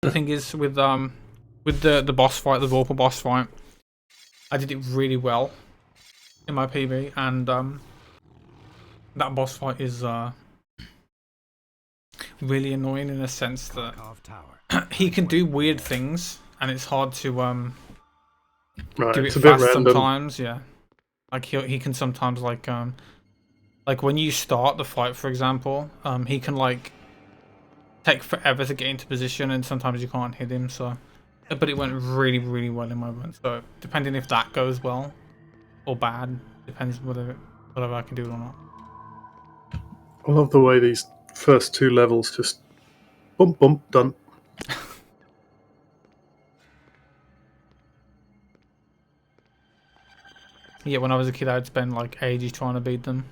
the thing is with the boss fight, the Vorpal boss fight, I did it really well in my PB, and that boss fight is really annoying in a sense that he can do weird things, and it's hard to do it fast sometimes. Yeah, like he can sometimes like when you start the fight, for example, he can like take forever to get into position, and sometimes you can't hit him. So, but it went really, really well in my run. So, depending if that goes well or bad, depends whether I can do it or not. I love the way these first 2 levels just bump, bump, done. Yeah, when I was a kid, I'd spend like ages trying to beat them.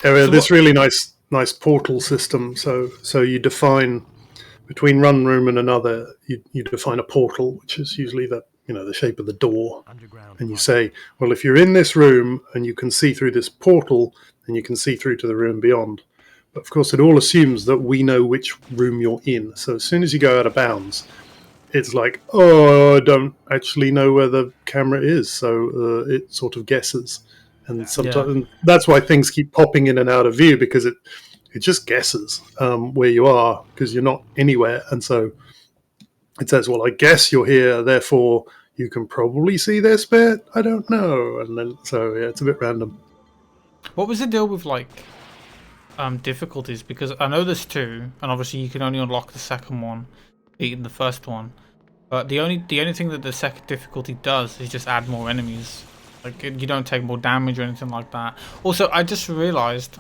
This really nice portal system. So you define between one room and another. You define a portal, which is usually the shape of the door, and you say, well, if you're in this room and you can see through this portal, then you can see through to the room beyond. But of course, it all assumes that we know which room you're in. So as soon as you go out of bounds, it's like, oh, I don't actually know where the camera is, so it sort of guesses. And sometimes that's why things keep popping in and out of view, because it just guesses where you are, because you're not anywhere. And so it says, well, I guess you're here, therefore you can probably see this bit. I don't know. And then, so yeah, it's a bit random. What was the deal with like difficulties? Because I know there's 2, and obviously you can only unlock the second one, beating the first one. But the only thing that the second difficulty does is just add more enemies. Like, you don't take more damage or anything like that. Also, I just realised,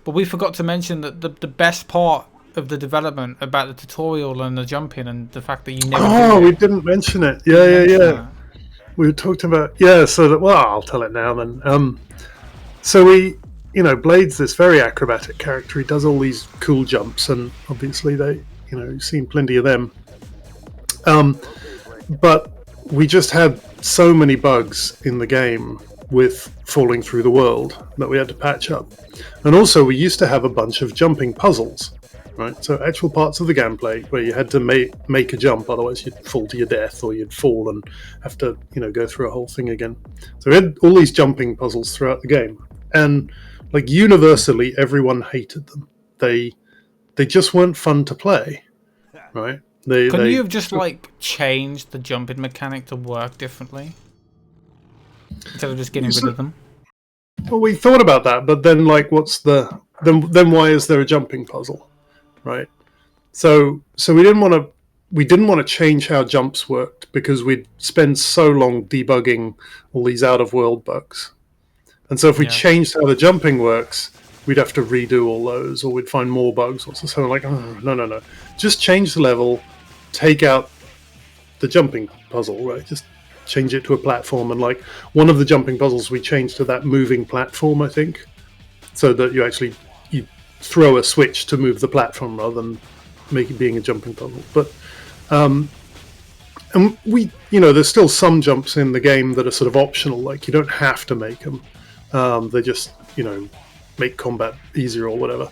but we forgot to mention that the best part of the development about the tutorial and the jumping and the fact that you never. Oh, we didn't mention it. Yeah. We were talking about so that. Well, I'll tell it now then. So we, Blade's this very acrobatic character. He does all these cool jumps, and obviously you've seen plenty of them. But we just had so many bugs in the game with falling through the world that we had to patch up. And also we used to have a bunch of jumping puzzles, right? So actual parts of the gameplay where you had to make a jump, otherwise you'd fall to your death, or you'd fall and have to, go through a whole thing again. So we had all these jumping puzzles throughout the game. And like universally, everyone hated them. They just weren't fun to play, right? Couldn't you have just like changed the jumping mechanic to work differently instead of just getting rid of them? Well, we thought about that, but then like, then why is there a jumping puzzle, right? So we didn't want to change how jumps worked, because we'd spend so long debugging all these out of world bugs, and so if we changed how the jumping works, we'd have to redo all those, or we'd find more bugs. So we're like, oh, no, just change the level. Take out the jumping puzzle, right? Just change it to a platform. And like one of the jumping puzzles we changed to that moving platform, I think, so that you throw a switch to move the platform rather than make it being a jumping puzzle. But and we, there's still some jumps in the game that are sort of optional, like you don't have to make them. They just make combat easier or whatever.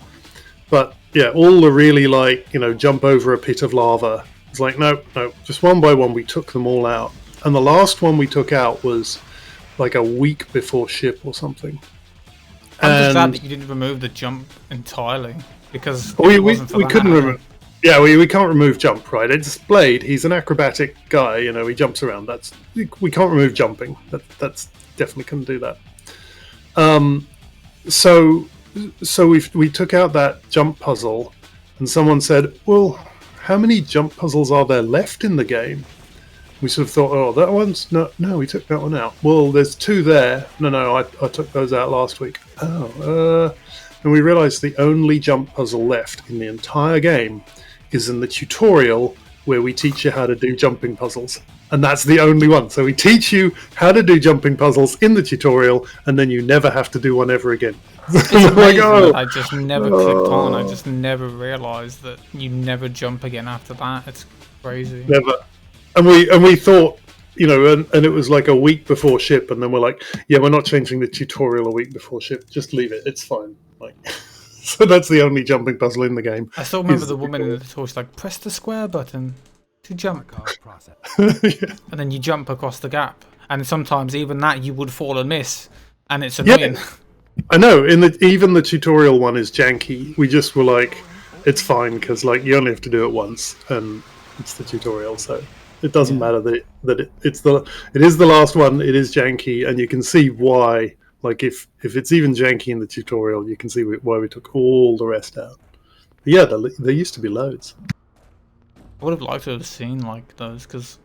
But yeah, all the really like jump over a pit of lava, it's like no, just one by one we took them all out. And the last one we took out was like a week before ship or something. I'm just glad that you didn't remove the jump entirely, because we couldn't remove. Yeah, we can't remove jump, right? It's Blade. He's an acrobatic guy. He jumps around. We can't remove jumping. That's definitely couldn't do that. So we took out that jump puzzle, and someone said, well, how many jump puzzles are there left in the game? We sort of thought, oh, that one's no, we took that one out. Well, there's 2 there. No, I took those out last week. And we realized the only jump puzzle left in the entire game is in the tutorial where we teach you how to do jumping puzzles. And that's the only one. So we teach you how to do jumping puzzles in the tutorial, and then you never have to do one ever again. It's amazing that I just never clicked on. I just never realised that you never jump again after that. It's crazy. Never. And we thought, and it was like a week before ship, and then we're like, yeah, we're not changing the tutorial a week before ship. Just leave it. It's fine. Like, So that's the only jumping puzzle in the game. I still remember the woman in the torch like, press the square button to jump. Yeah. And then you jump across the gap. And sometimes even that you would fall and miss. And it's annoying. Yeah. I know. Even the tutorial one is janky. We just were like, it's fine because like you only have to do it once, and it's the tutorial, so it doesn't matter that it is the last one. It is janky, and you can see why. Like if it's even janky in the tutorial, you can see why we took all the rest out. But yeah, there used to be loads. I would have liked to have seen like those because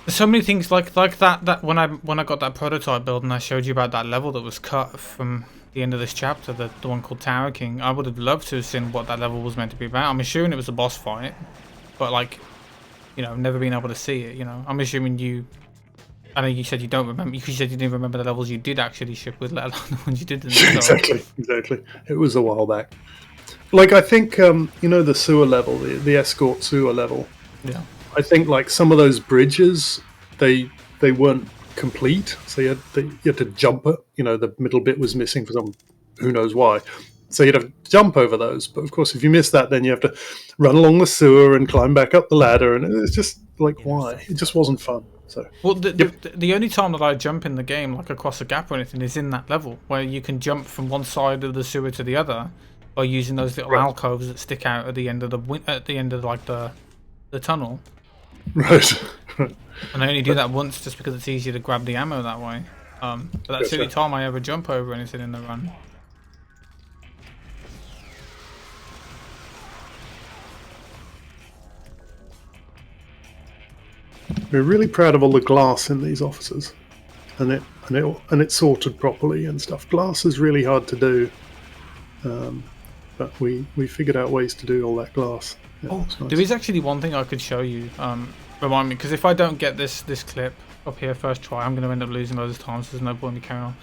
there's so many things like that when I got that prototype build and I showed you about that level that was cut from the end of this chapter, the one called Tower King. I would have loved to have seen what that level was meant to be about. I'm assuming it was a boss fight, but like, you know, never been able to see it. You know, I'm assuming you. I know you said you don't remember. You said you didn't remember the levels you did actually ship with, let alone the ones you didn't. So. Exactly. It was a while back. Like I think you know the sewer level, the escort sewer level. Yeah. I think like some of those bridges, they weren't complete, so you had to jump it. You know, the middle bit was missing for some who knows why. So you'd have to jump over those. But of course, if you miss that, then you have to run along the sewer and climb back up the ladder, and it's just like why? It just wasn't fun. So well, the only time that I jump in the game, like across a gap or anything, is in that level where you can jump from one side of the sewer to the other by using those little alcoves that stick out at the end of like the tunnel. Right. And I only do that once just because it's easier to grab the ammo that way. But that's the only time I ever jump over anything in the run. We're really proud of all the glass in these offices, and it's sorted properly and stuff. Glass is really hard to do, but we figured out ways to do all that glass. Yeah, nice. There is actually one thing I could show you. Remind me, because if I don't get this clip up here first try, I'm going to end up losing loads of time, so there's no point in me carrying on.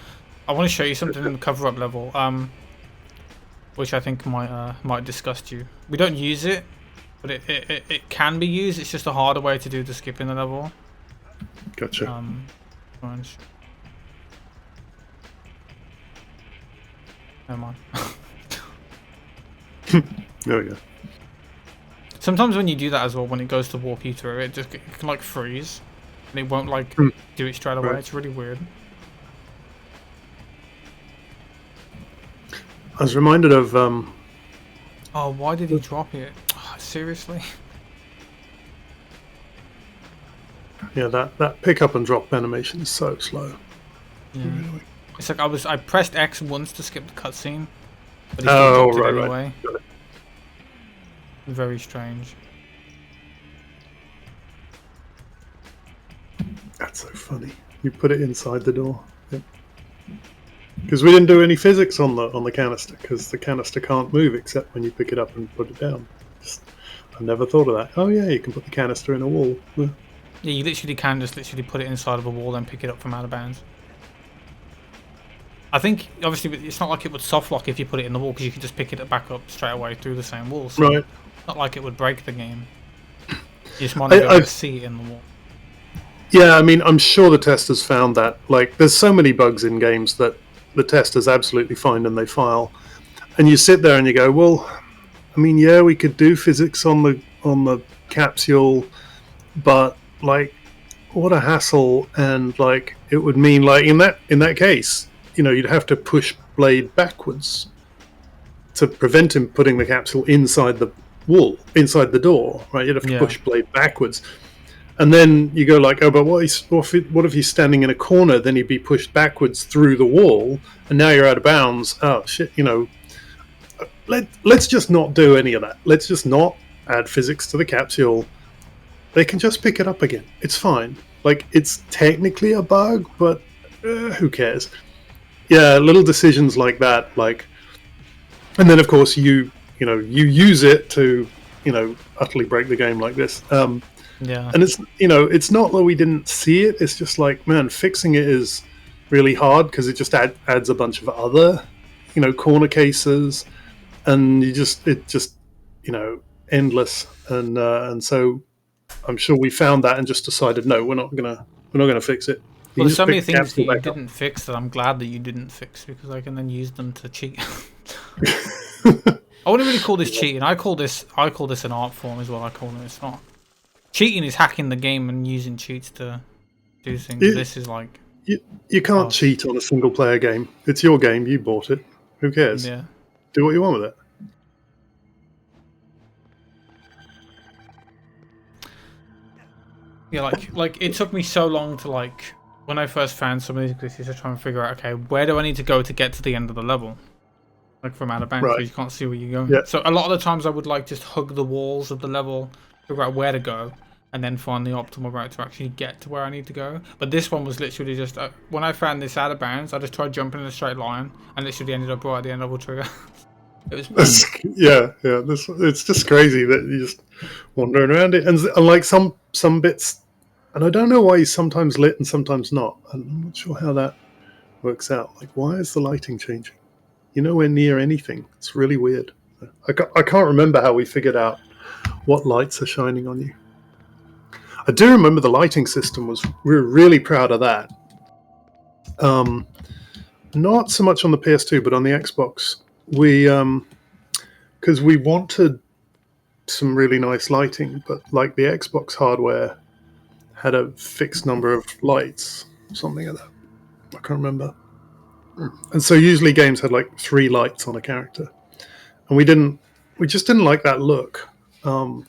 I want to show you something in the cover-up level, which I think might disgust you. We don't use it, but it can be used. It's just a harder way to do the skipping the level. Gotcha. Never mind. There we go. Sometimes when you do that as well, when it goes to warp you through, it can like freeze, and it won't like do it straight away. Right. It's really weird. I was reminded of. Oh, why did he drop it? Oh, seriously? Yeah, that pick up and drop animation is so slow. Yeah. Really. It's like I pressed X once to skip the cutscene, but he still dropped it anyway. Right. Very strange. That's so funny. You put it inside the door. Yep. Because we didn't do any physics on the canister, because the canister can't move except when you pick it up and put it down. I never thought of that. Oh yeah, you can put the canister in a wall. Yeah, you literally can just put it inside of a wall and pick it up from out of bounds. I think obviously it's not like it would soft lock if you put it in the wall, because you could just pick it back up straight away through the same wall. So right. It's not like it would break the game. You just want to be able to see it in the wall. Yeah, I mean, I'm sure the testers found that. Like, there's so many bugs in games that the testers absolutely find and they file. And you sit there and you go, well, I mean, yeah, we could do physics on the capsule, but like, what a hassle! And like, it would mean like in that case, you know, you'd have to push Blade backwards to prevent him putting the capsule inside the wall, inside the door, right? You'd have to push Blade backwards. And then you go like, oh, but what if he's standing in a corner? Then he'd be pushed backwards through the wall, and now you're out of bounds. Oh shit! You know, let's just not do any of that. Let's just not add physics to the capsule. They can just pick it up again. It's fine. Like, it's technically a bug, but who cares? Yeah, little decisions like that. Like, and then of course you use it to utterly break the game like this. Yeah, and it's not that we didn't see it. It's just like, man, fixing it is really hard because it just adds a bunch of other, corner cases, and it just endless. And so I'm sure we found that and just decided, no, we're not gonna fix it. Well, there's so many things that you didn't fix that I'm glad that you didn't fix, because I can then use them to cheat. I wouldn't really call this cheating. I call this an art form is what I call it. It's not cheating. Is hacking the game and using cheats to do things. This is like you can't cheat on a single player game. It's your game. You bought it. Who cares? Yeah. Do what you want with it. Yeah, like it took me so long to like when I first found some of these glitches to try and figure out, okay, where do I need to go to get to the end of the level? Like from out of bounds, where you can't see where you're going. Yeah. So a lot of the times I would like just hug the walls of the level, figure out where to go, and then find the optimal route to actually get to where I need to go. But this one was literally just when I found this out of bounds, I just tried jumping in a straight line and literally ended up right at the end of the trigger. It was it's just crazy that you just wandering around it, and like some bits, and I don't know why he's sometimes lit and sometimes not. I'm not sure how that works out. Like, why is the lighting changing? You're nowhere near anything. It's really weird. I can't remember how we figured out what lights are shining on you. I do remember the lighting system we were really proud of that. Not so much on the PS2, but on the Xbox, we because we wanted some really nice lighting, but like the Xbox hardware had a fixed number of lights, something like that. I can't remember. And so usually games had like 3 lights on a character, and we just didn't like that look. And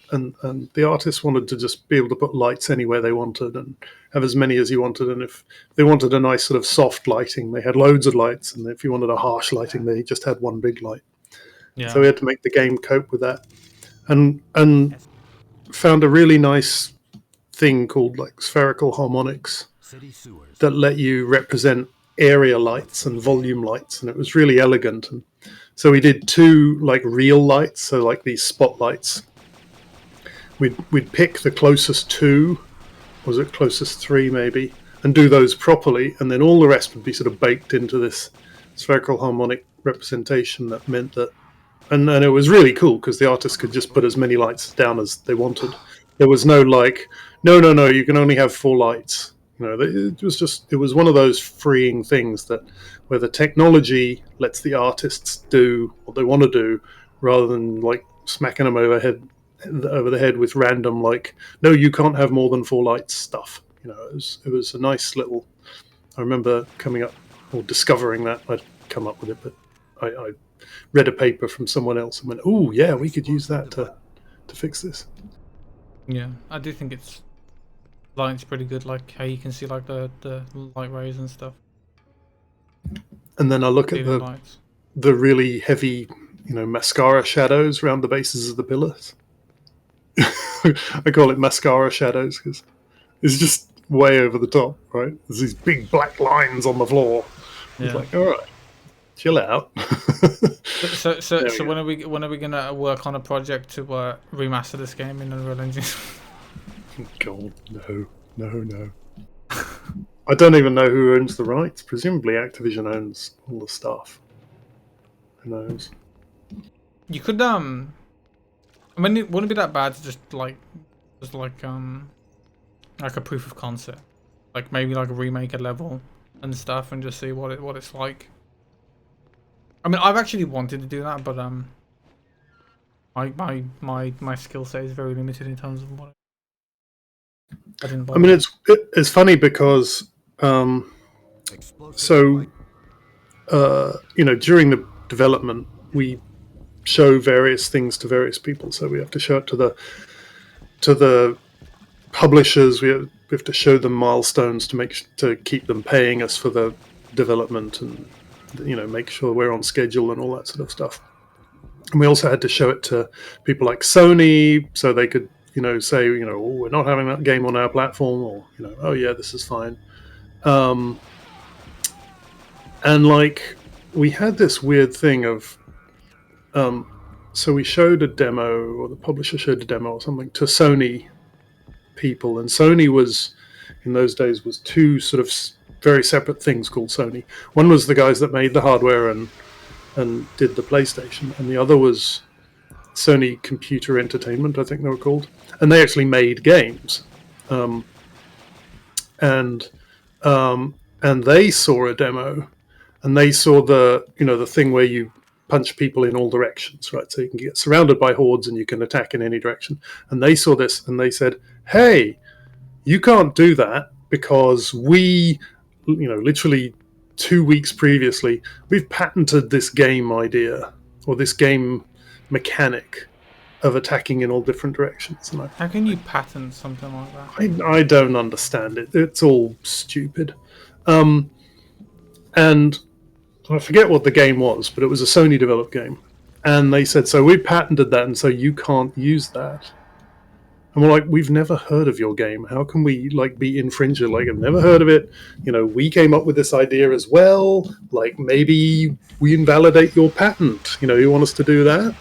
the artists wanted to just be able to put lights anywhere they wanted and have as many as you wanted. And if they wanted a nice sort of soft lighting, they had loads of lights. And if you wanted a harsh lighting, they just had one big light. Yeah. So we had to make the game cope with that, and found a really nice thing called like spherical harmonics that let you represent area lights and volume lights, and it was really elegant. And so we did 2 like real lights, so like these spotlights. We'd pick the closest 2, was it closest 3 maybe, and do those properly, and then all the rest would be sort of baked into this spherical harmonic representation. That meant that, and it was really cool because the artists could just put as many lights down as they wanted. There was no like, no, you can only have 4 lights. You know, it was one of those freeing things that where the technology lets the artists do what they want to do, rather than like smacking them over the head with random like, no, you can't have more than 4 lights stuff. You know, it was a nice little. I remember coming up or discovering that. I'd come up with it, but I read a paper from someone else and went, oh yeah, we could use that to fix this. Yeah, I do think lighting's pretty good, like how you can see like the light rays and stuff. And then I look at the really heavy, you know, mascara shadows around the bases of the pillars. I call it mascara shadows because it's just way over the top, right? There's these big black lines on the floor. Yeah. It's like, all right, chill out. So when are we gonna work on a project to remaster this game in Unreal Engine? God, no. I don't even know who owns the rights. Presumably Activision owns all the stuff. Who knows? You could I mean, it wouldn't be that bad to just like a proof of concept, like maybe like remake a level and stuff, and just see what it's like. I mean, I've actually wanted to do that, but my skill set is very limited in terms of what I didn't bother. I mean, it's funny because you know, during the development we show various things to various people. So we have to show it to the publishers. We have to show them milestones to keep them paying us for the development, and you know, make sure we're on schedule and all that sort of stuff. And we also had to show it to people like Sony, so they could, you know, say, you know, oh, we're not having that game on our platform, or, you know, oh yeah, this is fine. And like, we had this weird thing of, so we showed a demo, or the publisher showed a demo or something to Sony people, and Sony was, in those days, was 2 sort of very separate things called Sony. One was the guys that made the hardware and did the PlayStation, and the other was Sony Computer Entertainment, I think they were called, and they actually made games. And they saw a demo, and they saw the thing where you punch people in all directions, right? So you can get surrounded by hordes and you can attack in any direction. And they saw this and they said, hey, you can't do that because we, literally 2 weeks previously, we've patented this game idea or this game mechanic of attacking in all different directions. And how can you patent something like that? I don't understand it. It's all stupid. And I forget what the game was, but it was a Sony developed game. And they said, so we patented that, and so you can't use that. And we're like, we've never heard of your game. How can we be infringer? I've never heard of it. We came up with this idea as well. Maybe we invalidate your patent. You want us to do that?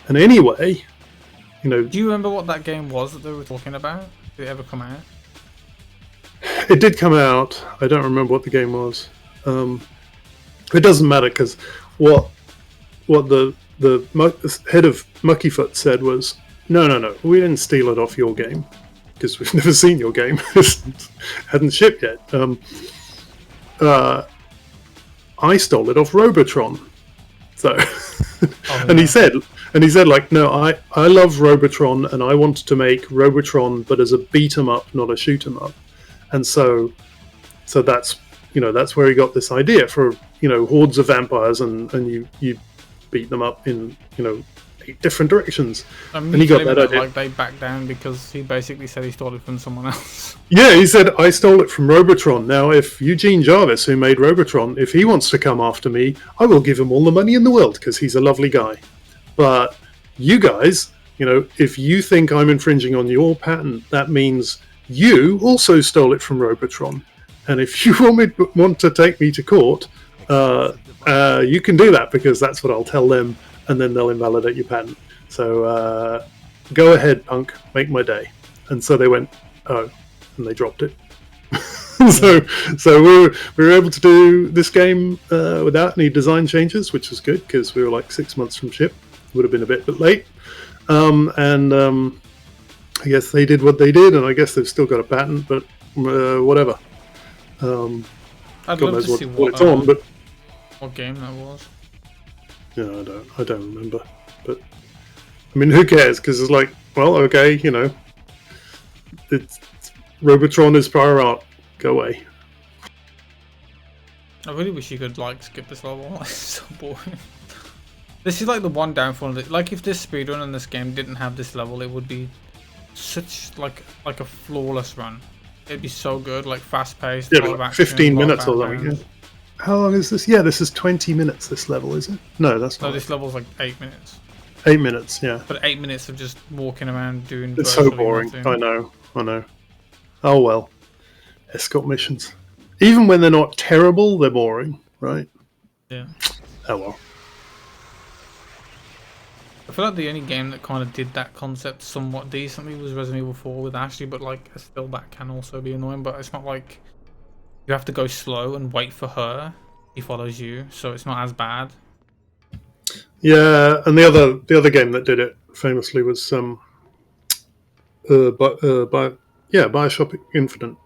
And anyway, Do you remember what that game was that they were talking about? Did it ever come out? It did come out. I don't remember what the game was. It doesn't matter because what the head of Muckyfoot said was, no, we didn't steal it off your game because we've never seen your game. It hadn't shipped yet. I stole it off Robotron. So, and he said, no, I love Robotron and I wanted to make Robotron, but as a beat 'em up, not a shoot 'em up. And so that's that's where he got this idea for hordes of vampires and you beat them up in 8 different directions. And he got that idea. They backed down because he basically said he stole it from someone else. Yeah, he said I stole it from Robotron. Now, if Eugene Jarvis, who made Robotron, if he wants to come after me, I will give him all the money in the world because he's a lovely guy. But you guys, if you think I'm infringing on your patent, that means you also stole it from Robotron. And if you want to take me to court, you can do that because that's what I'll tell them, and then they'll invalidate your patent. So go ahead, punk, make my day. And so they went, oh, and they dropped it. so we were able to do this game without any design changes, which was good because we were 6 months from ship. Would have been a bit late. I guess they did what they did, and I guess they've still got a patent, but whatever. I'd love to see what game that was. Yeah, I don't remember. But I mean, who cares? Because it's okay, it's Robotron is prior art. Go away. I really wish you could skip this level. It's so boring. This is the one downfall of it. If this speedrun and this game didn't have this level, it would be such a flawless run. It'd be so good, fast paced. Yeah, 15 minutes or something. Yeah. How long is this? Yeah, this is 20 minutes. This level, is it? No, that's not. No, this level's 8 minutes. 8 minutes, yeah. But 8 minutes of just walking around doing. It's so boring. Nothing. I know. Oh well. Escort missions, even when they're not terrible, they're boring, right? Yeah. Oh well. I feel the only game that kind of did that concept somewhat decently was Resident Evil 4 with Ashley, but still that can also be annoying. But it's not you have to go slow and wait for her. He follows you, so it's not as bad. Yeah, and the other game that did it famously was Bioshock Infinite.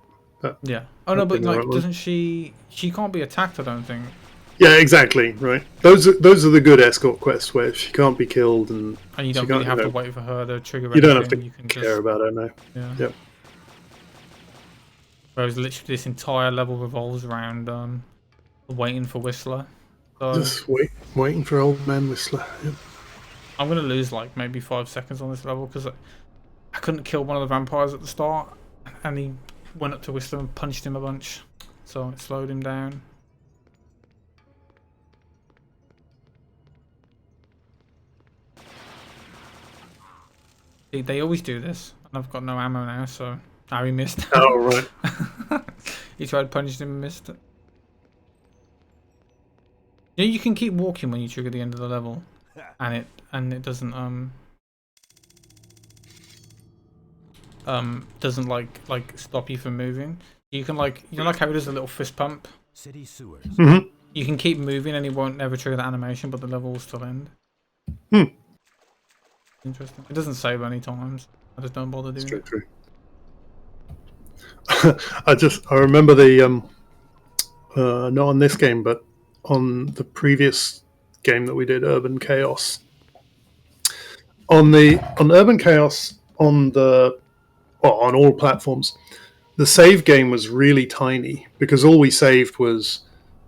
Yeah. Oh no, but doesn't she? She can't be attacked, I don't think. Yeah, exactly. Right. Those are the good escort quests where she can't be killed and you don't really have to wait for her to trigger. You don't have to care about her, no. Yeah. Yep. Whereas literally this entire level revolves around waiting for Whistler. So just waiting for old man Whistler. Yep. I'm gonna lose maybe 5 seconds on this level because I couldn't kill one of the vampires at the start, and he went up to Whistler and punched him a bunch, so it slowed him down. They always do this, and I've got no ammo now, so he missed. Oh right. He tried punching him and missed it. Yeah, you can keep walking when you trigger the end of the level, and it doesn't stop you from moving. You can how it does a little fist pump. City sewers. Mm-hmm. You can keep moving and it won't never trigger the animation, but the level will still end. Interesting. It doesn't save any times. I just don't bother doing it. True. I remember the not on this game, but on the previous game that we did, Urban Chaos. On Urban Chaos on all platforms, the save game was really tiny because all we saved was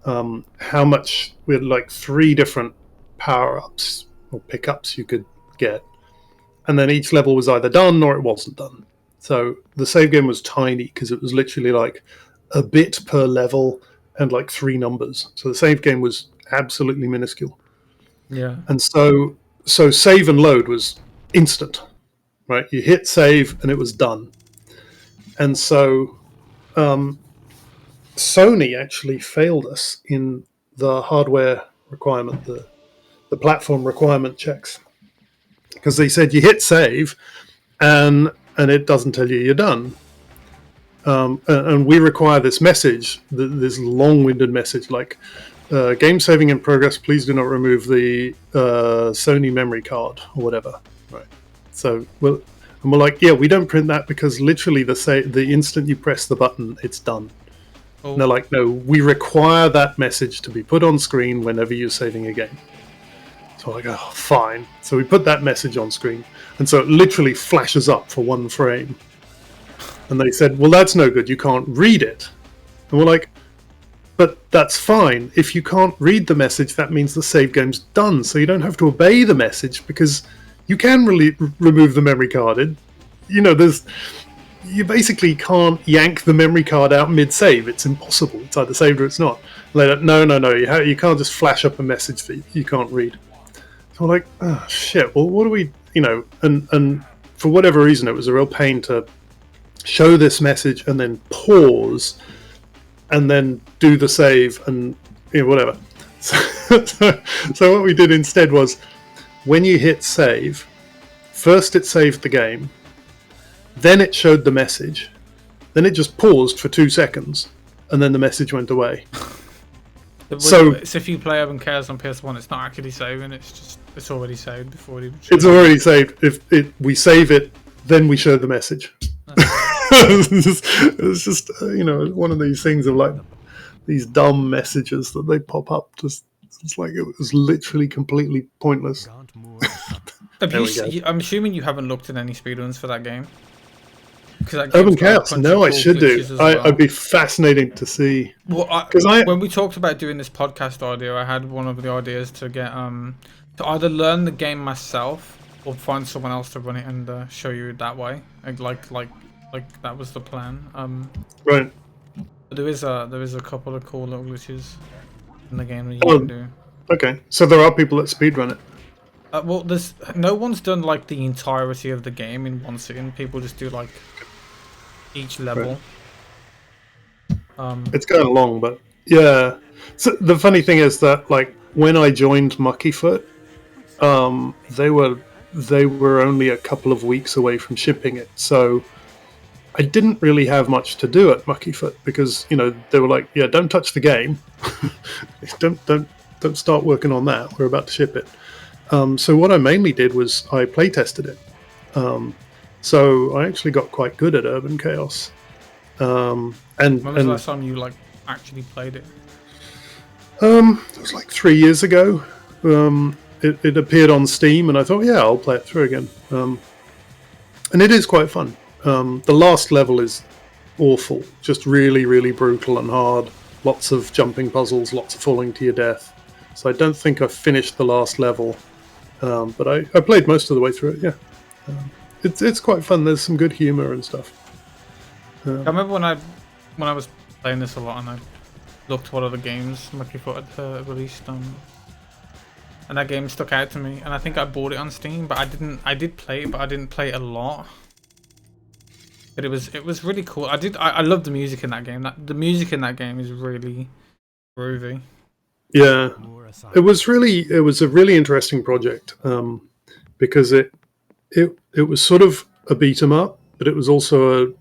how much. We had like 3 different power-ups or pickups you could get, and then each level was either done or it wasn't done. So the save game was tiny because it was literally like a bit per level and like 3 numbers. So the save game was absolutely minuscule. Yeah. And so save and load was instant, right? You hit save and it was done. And so Sony actually failed us in the hardware requirement, the platform requirement checks, because they said you hit save and it doesn't tell you you're done. And we require this message, this long-winded message like, game saving in progress, please do not remove the Sony memory card or whatever. Right. So we're like, yeah, we don't print that because literally the instant you press the button, it's done. Oh. And they're like, no, we require that message to be put on screen whenever you're saving a game. So I'm like, oh, fine. So we put that message on screen. And so it literally flashes up for 1 frame. And they said, well, that's no good. You can't read it. And we're like, but that's fine. If you can't read the message, that means the save game's done. So you don't have to obey the message because you can remove the memory card. You basically can't yank the memory card out mid-save. It's impossible. It's either saved or it's not. Like, no. You can't just flash up a message that you can't read. So we're like, oh, shit. Well, what do we, and for whatever reason, it was a real pain to show this message and then pause and then do the save and whatever. So what we did instead was, when you hit save, first it saved the game, then it showed the message, then it just paused for 2 seconds, and then the message went away. So if you play Urban Chaos on PS1, it's not actually saving; it's already saved before it. It's already saved. If we save it, then we show the message. It's just one of these things of like these dumb messages that they pop up. It's like it was literally completely pointless. I'm assuming you haven't looked at any speedruns for that game. Urban Chaos? No, I should do. I'd be fascinating to see. Well, when we talked about doing this podcast audio, I had one of the ideas to get to either learn the game myself or find someone else to run it and show you that way. Like that was the plan. Right. There is a couple of cool little glitches in the game that you can do. Okay, so there are people that speedrun it. Well, no one's done like the entirety of the game in one sitting. People just do like each level. It's going along, but yeah. So the funny thing is that like when I joined Muckyfoot, they were only a couple of weeks away from shipping it, so I didn't really have much to do at Muckyfoot because they were like, yeah, don't touch the game, don't start working on that. We're about to ship it. So what I mainly did was I play tested it. So I actually got quite good at Urban Chaos. And when was the last time you like actually played it? It was like 3 years ago. It appeared on Steam, and I thought, yeah, I'll play it through again. And it is quite fun. The last level is awful, just really, really brutal and hard. Lots of jumping puzzles, lots of falling to your death. So I don't think I've finished the last level, but I played most of the way through it. Yeah, it's quite fun. There's some good humor and stuff. I remember when I was playing this a lot, and I looked what other games Muckyfoot had released, and that game stuck out to me. And I think I bought it on Steam, but I did play it, but I didn't play it a lot. But it was really cool. I love the music in that game. The music in that game is really groovy. Yeah, it was a really interesting project because it was sort of a beat 'em up, but it was also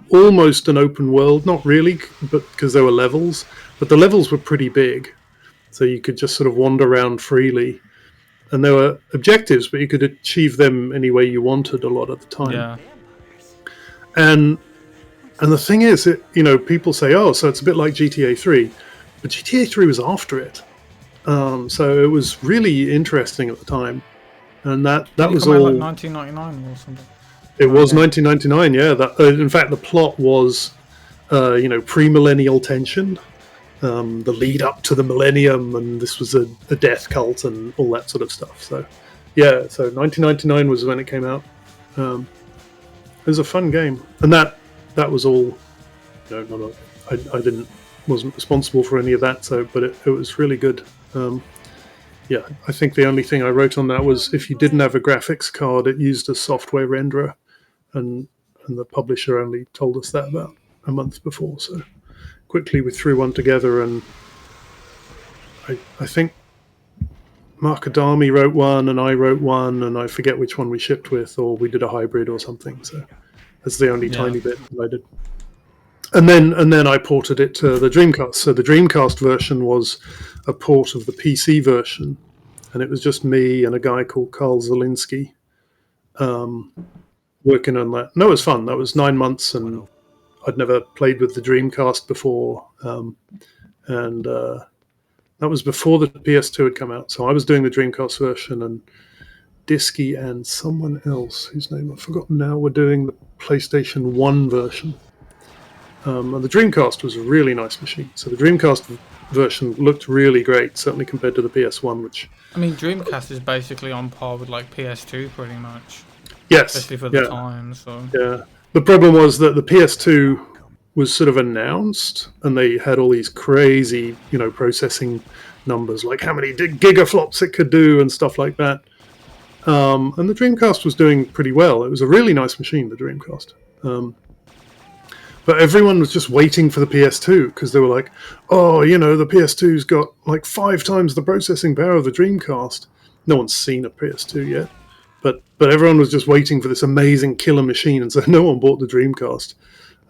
almost an open world. Not really, but because there were levels, but the levels were pretty big, so you could just sort of wander around freely. And there were objectives, but you could achieve them any way you wanted a lot of the time. Yeah. And the thing is, people say, oh, so it's a bit like GTA 3. But GTA 3 was after it. So it was really interesting at the time, and that was all all. Like 1999 or something. It was 1999. Yeah, that in fact the plot was, pre-millennial tension, the lead up to the millennium, and this was a death cult and all that sort of stuff. So, yeah, so 1999 was when it came out. It was a fun game, and that was all. I wasn't responsible for any of that. So, but it was really good. Yeah, I think the only thing I wrote on that was if you didn't have a graphics card, it used a software renderer, and the publisher only told us that about a month before. So quickly we threw one together, and I think Mark Adami wrote one, and I wrote one, and I forget which one we shipped with, or we did a hybrid or something. So that's the only tiny bit that I did. And then I ported it to the Dreamcast. So the Dreamcast version was a port of the PC version, and it was just me and a guy called Carl Zielinski working on that. And that was fun. That was 9 months, and I'd never played with the Dreamcast before, and that was before the PS2 had come out. So I was doing the Dreamcast version, and Disky and someone else, whose name I've forgotten now, were doing the PlayStation 1 version. And the Dreamcast was a really nice machine. So the Dreamcast version looked really great, certainly compared to the PS1, which... I mean, Dreamcast is basically on par with, like, PS2, pretty much. Yes. Especially for the time, so... Yeah. The problem was that the PS2 was sort of announced, and they had all these crazy, processing numbers, like how many gigaflops it could do and stuff like that. And the Dreamcast was doing pretty well. It was a really nice machine, the Dreamcast. But everyone was just waiting for the PS2 because they were like, oh, the PS2's got like 5 times the processing power of the Dreamcast. No one's seen a PS2 yet. But everyone was just waiting for this amazing killer machine, and so no one bought the Dreamcast.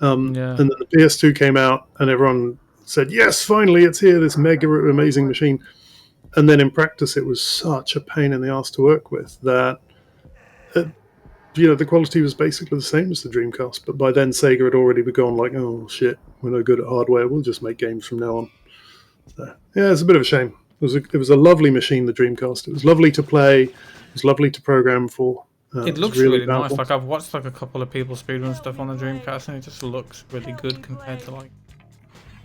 And then the PS2 came out, and everyone said, yes, finally, it's here, this mega amazing machine. And then in practice, it was such a pain in the ass to work with that... the quality was basically the same as the Dreamcast, but by then Sega had already begun like, oh shit, we're no good at hardware, we'll just make games from now on. So, yeah, it's a bit of a shame. It was a lovely machine, the Dreamcast. It was lovely to play, it was lovely to program for. It looks really nice. Like, I've watched like a couple of people speedrun stuff on the Dreamcast, and it just looks really good compared to like...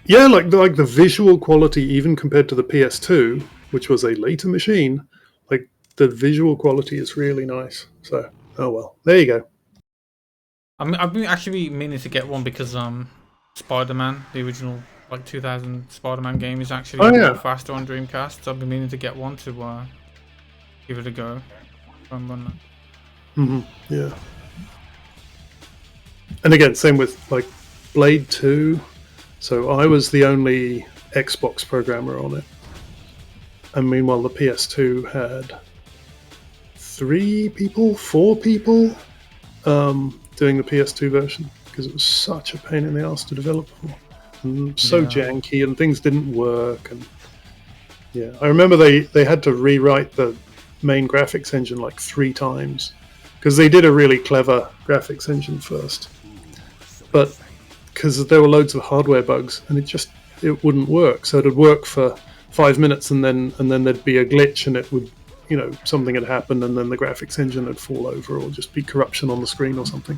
Yeah, like the visual quality, even compared to the PS2, which was a later machine, like the visual quality is really nice. So... oh well, there you go. I've been actually meaning to get one because Spider-Man, the original like 2000 Spider-Man game, is actually a lot faster on Dreamcast. So I've been meaning to get one to give it a go. Yeah. And again, same with like Blade 2. So I was the only Xbox programmer on it, and meanwhile the PS2 had 4 people doing the PS2 version because it was such a pain in the ass to develop for, and so janky, and things didn't work. And yeah, I remember they had to rewrite the main graphics engine like 3 times because they did a really clever graphics engine first, but because there were loads of hardware bugs, and it wouldn't work. So it'd work for 5 minutes, and then there'd be a glitch, and it would, something had happened, and then the graphics engine would fall over, or just be corruption on the screen or something.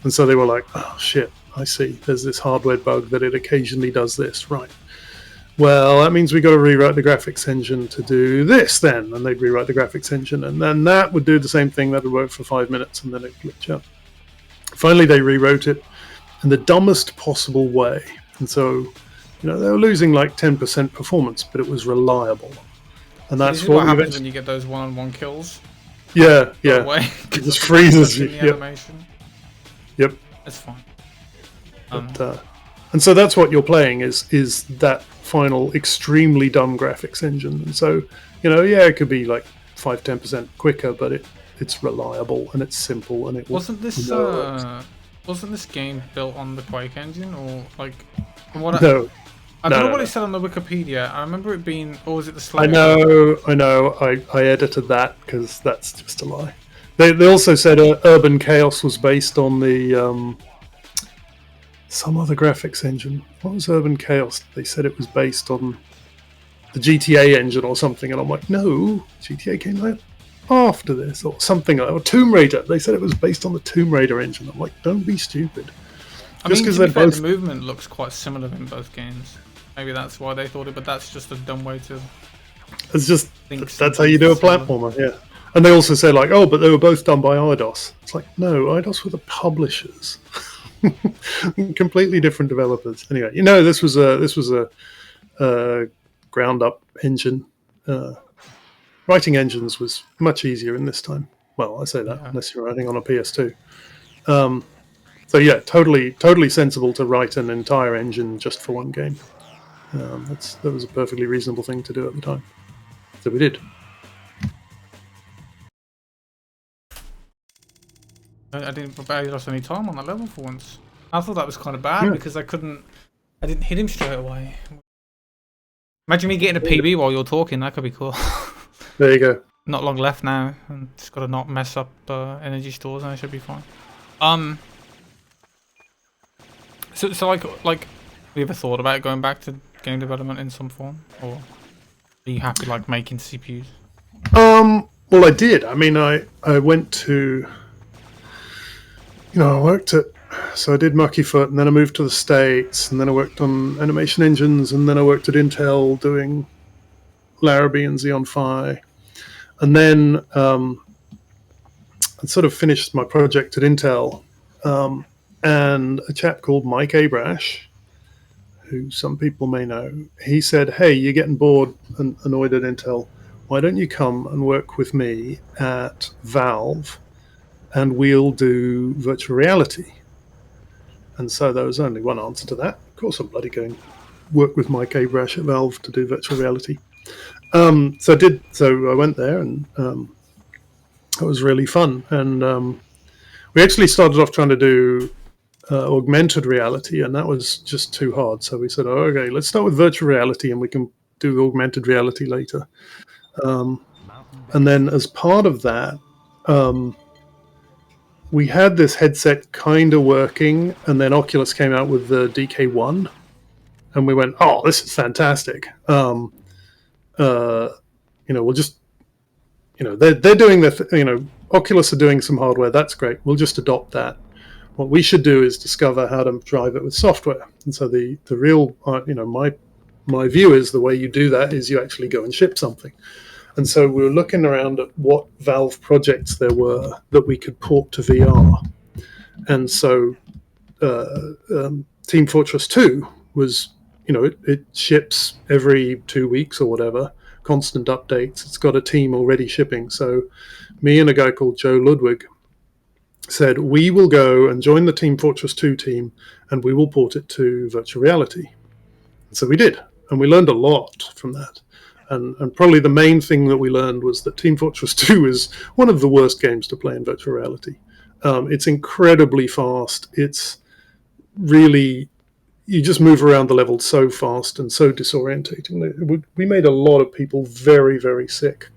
And so they were like, oh shit, I see, there's this hardware bug that it occasionally does this, right? Well, that means we got to rewrite the graphics engine to do this then. And they'd rewrite the graphics engine, and then that would do the same thing. That would work for 5 minutes, and then it'd glitch out. Finally, they rewrote it in the dumbest possible way. And so, they were losing like 10% performance, but it was reliable. And that's what happens when you get those one-on-one kills. Yeah. It just freezes you. Animation. Yep. That's fine. And so that's what you're playing is that final extremely dumb graphics engine. And so, it could be like 5-10% quicker, but it's reliable and it's simple, and it wasn't this game built on the Quake engine, or like what? No. I don't know what it said on the Wikipedia. I remember it being, or was it the Slayer? I know. I edited that because that's just a lie. They also said Urban Chaos was based on the some other graphics engine. What was Urban Chaos? They said it was based on GTA engine or something, and I'm like, no, GTA came out after this or something, or Tomb Raider. They said it was based on the Tomb Raider engine. I'm like, don't be stupid. I mean, to be fair, the movement looks quite similar in both games. Maybe that's why they thought it, but that's just a dumb way to. It's just that's how you do a platformer, yeah. And they also say like, oh, but they were both done by Eidos. It's like, no, Eidos were the publishers, completely different developers. Anyway, this was a ground up engine. Writing engines was much easier in this time. Well, I say that unless you're writing on a PS2. So yeah, totally sensible to write an entire engine just for one game. That was a perfectly reasonable thing to do at the time. So we did. I didn't barely lost any time on that level for once. I thought that was kind of bad because I didn't hit him straight away. Imagine me getting a PB while you're talking. That could be cool. There you go. Not long left now, and just got to not mess up energy stores, and I should be fine. So like, have you ever thought about going back to game development in some form, or are you happy like making CPUs? Well, I did. I mean, I went to, I worked at, so I did Muckyfoot, and then I moved to the States, and then I worked on animation engines, and then I worked at Intel doing Larrabee and Xeon Phi, and then I sort of finished my project at Intel, and a chap called Mike Abrash, who some people may know, he said, hey, you're getting bored and annoyed at Intel. Why don't you come and work with me at Valve, and we'll do virtual reality? And so there was only one answer to that. Of course, I'm bloody going to work with Mike Abrash at Valve to do virtual reality. So I went there, and it was really fun. And we actually started off trying to do augmented reality, and that was just too hard. So we said, oh, okay, let's start with virtual reality, and we can do augmented reality later. And then as part of that, we had this headset kind of working, and then Oculus came out with the DK1, and we went, oh, this is fantastic. We'll just, they're doing Oculus are doing some hardware. That's great. We'll just adopt that. What we should do is discover how to drive it with software. And so the real, my view is the way you do that is you actually go and ship something. And so we were looking around at what Valve projects there were that we could port to VR. And so Team Fortress 2 was, it ships every 2 weeks or whatever, constant updates. It's got a team already shipping. So me and a guy called Joe Ludwig said, we will go and join the Team Fortress 2 team, and we will port it to virtual reality. So we did, and we learned a lot from that. And probably the main thing that we learned was that Team Fortress 2 is one of the worst games to play in virtual reality. It's incredibly fast. It's really, you just move around the level so fast and so disorientating. We made a lot of people very, very sick.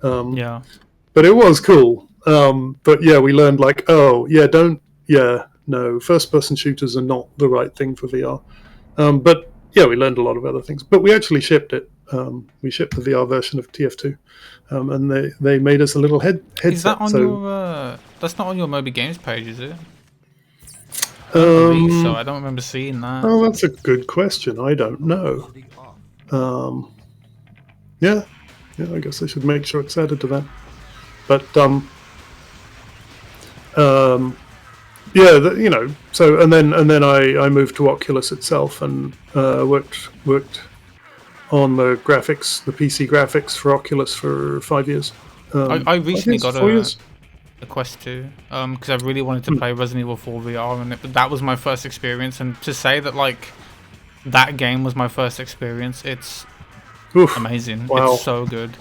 But it was cool. But yeah, we learned no, first-person shooters are not the right thing for VR. But yeah, we learned a lot of other things. But we actually shipped it. We shipped the VR version of TF2, and they made us a little headset. Is that on your? That's not on your Moby Games page, is it? So I don't remember seeing that. Oh, that's a good question. I don't know. Yeah, I guess I should make sure it's added to that. But So and then I moved to Oculus itself and worked on the graphics, the PC graphics for Oculus for 5 years. I recently got a Quest 2 because I really wanted to play Resident Evil 4 VR, and that was my first experience. And to say that that game was my first experience, it's amazing. Wow. It's so good.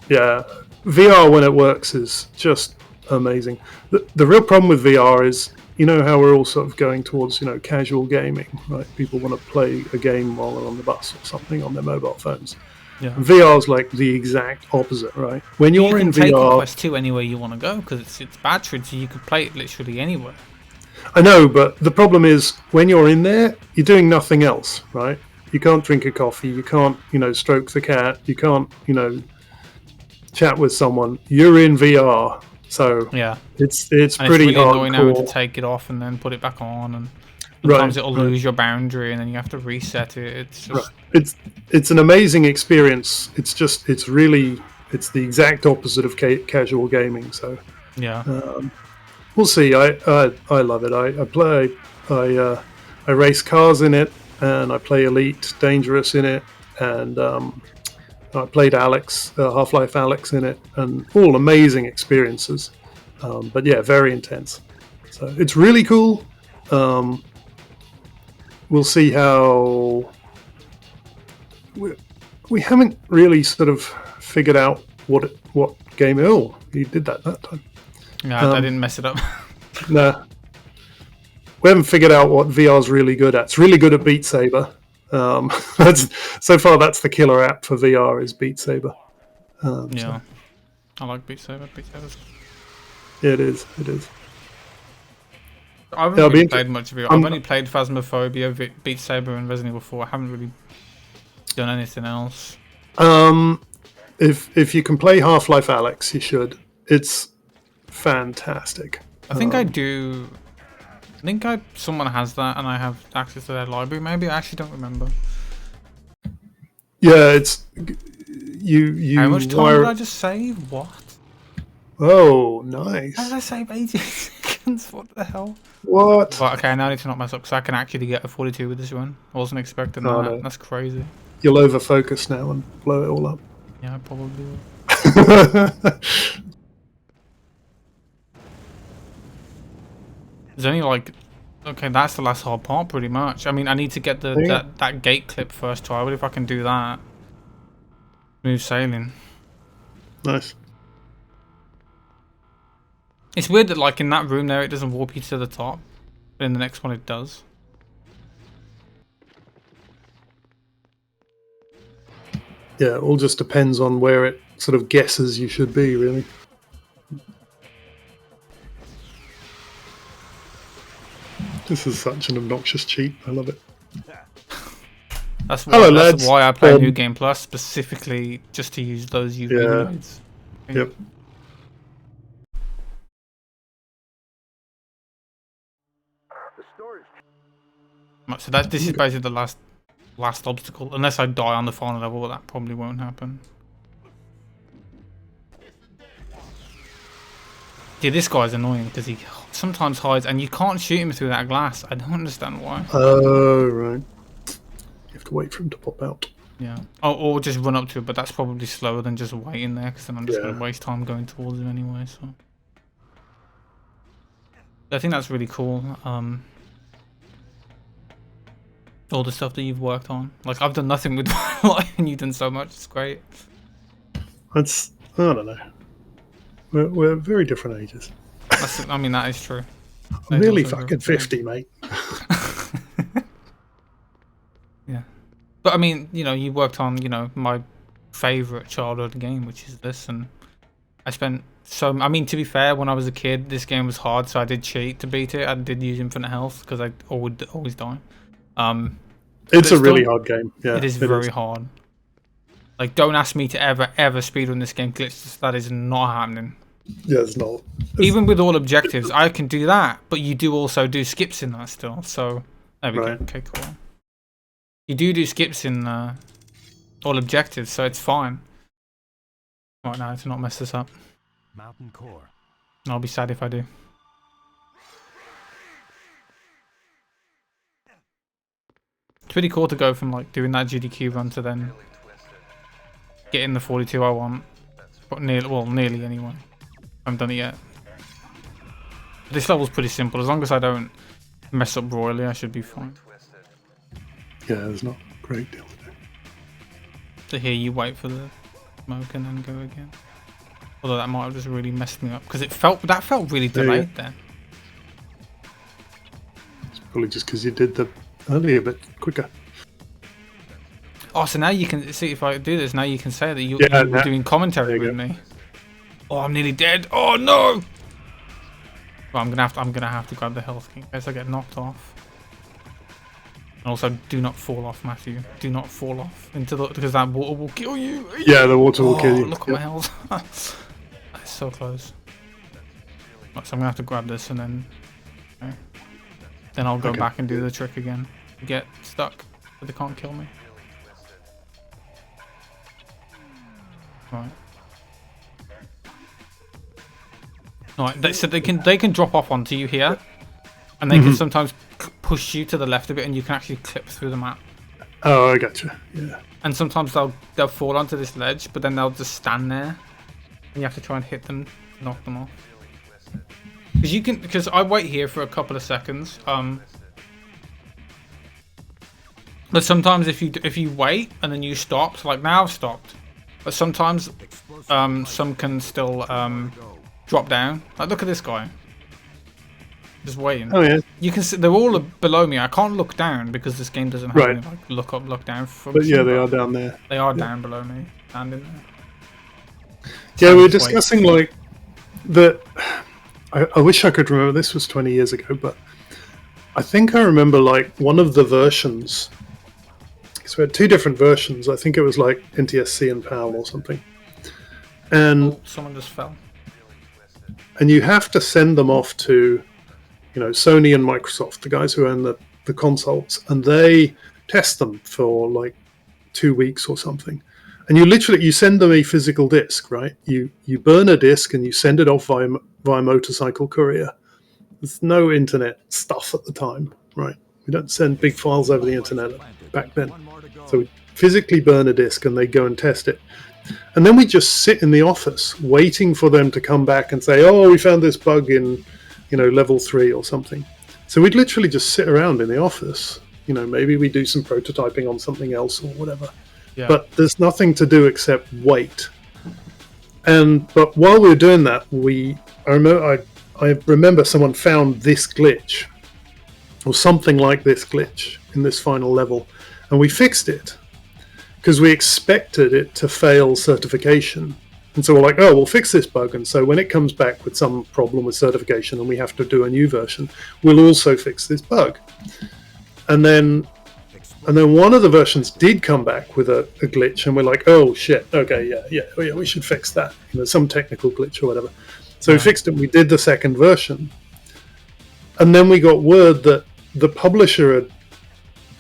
Yeah, VR when it works is just amazing. The real problem with VR is, how we're all sort of going towards, casual gaming, right? People want to play a game while they're on the bus or something on their mobile phones. Yeah. VR's like the exact opposite, right? When you're in VR, you can take the Quest 2 anywhere you want to go because it's battered, so you could play it literally anywhere. I know, but the problem is when you're in there, you're doing nothing else, right? you can't drink a coffee, you can't, stroke the cat, you can't, chat with someone. You're in VR, so yeah, it's and pretty it's really hardcore. annoying having to take it off and then put it back on, and sometimes it'll lose your boundary, and then you have to reset it. It's just it's an amazing experience. It's the exact opposite of casual gaming. So yeah. We'll see. I love it. I play. I race cars in it, and I play Elite Dangerous in it, and I played Alex, Half-Life Alex in it, and all amazing experiences. But yeah, very intense. So it's really cool. We'll see how. We haven't really sort of figured out what game. Oh, he did that time. Yeah, I didn't mess it up. No. We haven't figured out what VR's really good at. It's really good at Beat Saber. So far, that's the killer app for VR is Beat Saber. Yeah, so. I like Beat Saber. Beat Saber's... Yeah, it is. It is. I haven't really played much VR. I've only played Phasmophobia, Beat Saber, and Resident Evil 4. I haven't really done anything else. If you can play Half-Life Alex, you should. It's fantastic. I think I do. I think someone has that, and I have access to their library. Maybe I actually don't remember. Yeah, it's you. How much time did I just save? What? Oh, nice. How did I save 18 seconds? What the hell? What? Well, okay, now I need to not mess up, so I can actually get a 42 with this one. I wasn't expecting that. No. That's crazy. You'll over-focus now and blow it all up. Yeah, I probably will. There's only like... Okay, that's the last hard part, pretty much. I mean, I need to get that gate clip first try, but if I can do that... Smooth sailing. Nice. It's weird that, like, in that room there, it doesn't warp you to the top. But in the next one, it does. Yeah, it all just depends on where it sort of guesses you should be, really. This is such an obnoxious cheat. I love it. That's why I play New Game Plus, specifically just to use those UV modes. Yep. So this is basically the last obstacle. Unless I die on the final level, that probably won't happen. Yeah, this guy's annoying because he sometimes hides, and you can't shoot him through that glass. I don't understand why. Oh, right. You have to wait for him to pop out. Yeah. Or just run up to it, but that's probably slower than just waiting there, because then I'm just going to waste time going towards him anyway. So I think that's really cool. All the stuff that you've worked on. Like, I've done nothing with my life, and you've done so much. It's great. I don't know. We're very different ages. I mean, that is true. I'm nearly fucking 50, mate. Yeah. But I mean, you worked on, my favourite childhood game, which is this, and I spent I mean, to be fair, when I was a kid, this game was hard, so I did cheat to beat it. I did use infinite health, because I would always die. It's a really hard game. Yeah, it is very hard. Like, don't ask me to ever speedrun this game glitched. That is not happening. Yeah, it's not. Even with all objectives, I can do that, but you do also do skips in that still. So there we go. Okay, cool. You do skips in all objectives, so it's fine. Right now, to not mess this up. Mountain core. I'll be sad if I do. It's pretty cool to go from like doing that GDQ run to then getting the 42 I want. But nearly anyway. I haven't done it yet. This level's pretty simple. As long as I don't mess up royally, I should be fine. Yeah, there's not a great deal to do. So here you wait for the smoke and then go again. Although that might have just really messed me up because that felt really delayed then. It's probably just because you did the earlier bit quicker. Oh, so now you can see if I do this. Now you can say that you were doing commentary with me. Oh, I'm nearly dead. Oh no! Well, I'm gonna have to grab the health in case I get knocked off. And also, do not fall off, Matthew. Do not fall off into the because that water will kill you. Yeah, the water will kill you. Look at my health. That's so close. Right, so I'm gonna have to grab this and then, okay. Then I'll go back and do the trick again. Get stuck, but they can't kill me. Right. Right. So they can drop off onto you here, and they can sometimes push you to the left a bit, and you can actually clip through the map. Oh, I gotcha. Yeah. And sometimes they'll fall onto this ledge, but then they'll just stand there, and you have to try and hit them, knock them off. Because I wait here for a couple of seconds. But sometimes if you wait and then you stop, so like now I've stopped. But sometimes some can still drop down. Like look at this guy. Just waiting. Oh yeah. You can see they're all below me. I can't look down because this game doesn't have any like look up, look down. But yeah, they are down there. They are down below me, standing there. Yeah, we were discussing like the. I wish I could remember. This was 20 years ago, but I think I remember like one of the versions. So we had two different versions. I think it was like NTSC and PAL or something. And someone just fell. And you have to send them off to, Sony and Microsoft, the guys who own the consoles, and they test them for like 2 weeks or something. And you send them a physical disc, right? You burn a disc and you send it off via motorcycle courier. There's no internet stuff at the time, right? We don't send big files over the internet back then. So we physically burn a disc and they go and test it. And then we just sit in the office waiting for them to come back and say, oh, we found this bug in, level 3 or something. So we'd literally just sit around in the office. Maybe we do some prototyping on something else or whatever. Yeah. But there's nothing to do except wait. But while we were doing that, I remember someone found this glitch or something like this glitch in this final level, and we fixed it because we expected it to fail certification. And so we're like, oh, we'll fix this bug. And so when it comes back with some problem with certification and we have to do a new version, we'll also fix this bug. And then one of the versions did come back with a glitch, and we're like, oh shit, okay, yeah, we should fix that. Some technical glitch or whatever. So we fixed it. We did the second version, and then we got word that the publisher had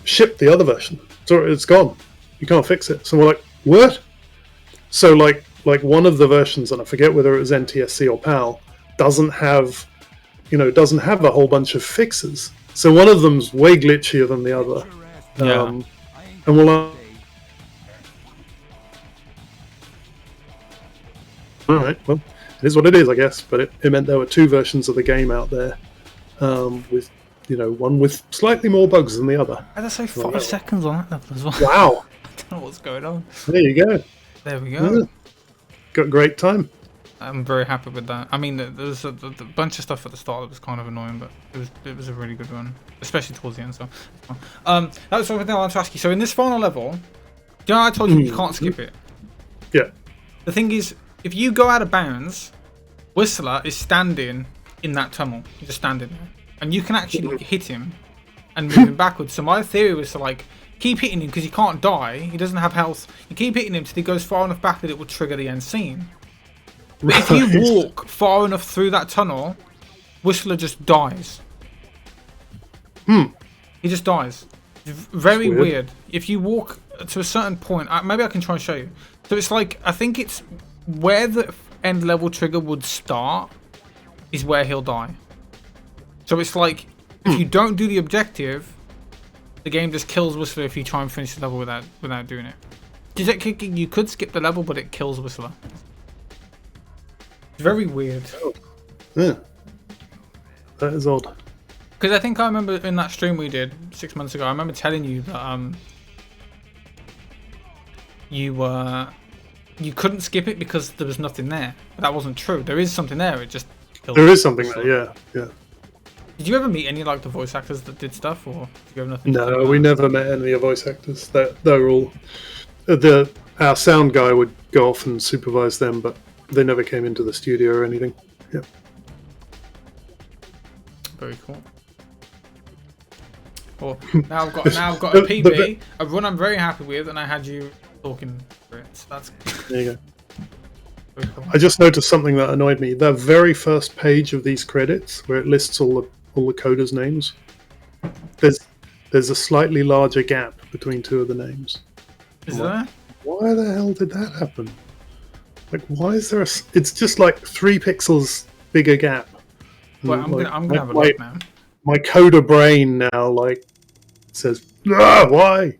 shipped the other version. So it's gone. You can't fix it. So we're like, what? So like one of the versions, and I forget whether it was NTSC or PAL, doesn't have a whole bunch of fixes. So one of them's way glitchier than the other. Yeah. And we're like, all right, well, it is what it is, I guess. But it meant there were two versions of the game out there, with one with slightly more bugs than the other. I just say 5 seconds on that level as well. Wow. I don't know what's going on. There you go. There we go. Yeah. Got a great time. I'm very happy with that. I mean, there was a bunch of stuff at the start that was kind of annoying, but it was a really good one, especially towards the end. So, that was something I wanted to ask you. So in this final level, I told you can't skip it. Yeah. The thing is, if you go out of bounds, Whistler is standing in that tunnel. He's just standing there, and you can actually hit him and move him backwards. So my theory was to keep hitting him because he can't die. He doesn't have health. You keep hitting him till he goes far enough back that it will trigger the end scene. But if you walk far enough through that tunnel, Whistler just dies. He just dies. Very weird. If you walk to a certain point, maybe I can try and show you. So it's like, I think it's where the end level trigger would start is where he'll die. So it's like, if you don't do the objective, the game just kills Whistler if you try and finish the level without doing it. You could skip the level, but it kills Whistler. It's very weird. Oh. Yeah. That is odd. Because I think I remember in that stream we did 6 months ago, I remember telling you that you couldn't skip it because there was nothing there. But that wasn't true. There is something there. It just killed there is something there. Yeah. Did you ever meet any the voice actors that did stuff, or did you have nothing? No, we never met any of the voice actors. They're all our sound guy would go off and supervise them, but they never came into the studio or anything. Yeah. Very cool. Or now I've got a PB, a run I'm very happy with, and I had you talking for it. So that's there you go. Cool. I just noticed something that annoyed me. The very first page of these credits, where it lists all the coders' names, there's a slightly larger gap between two of the names. Is there? Why the hell did that happen? Like, why is there it's just like 3 pixels bigger gap. Well, I'm gonna have a look now. My coder brain now, like, says, why?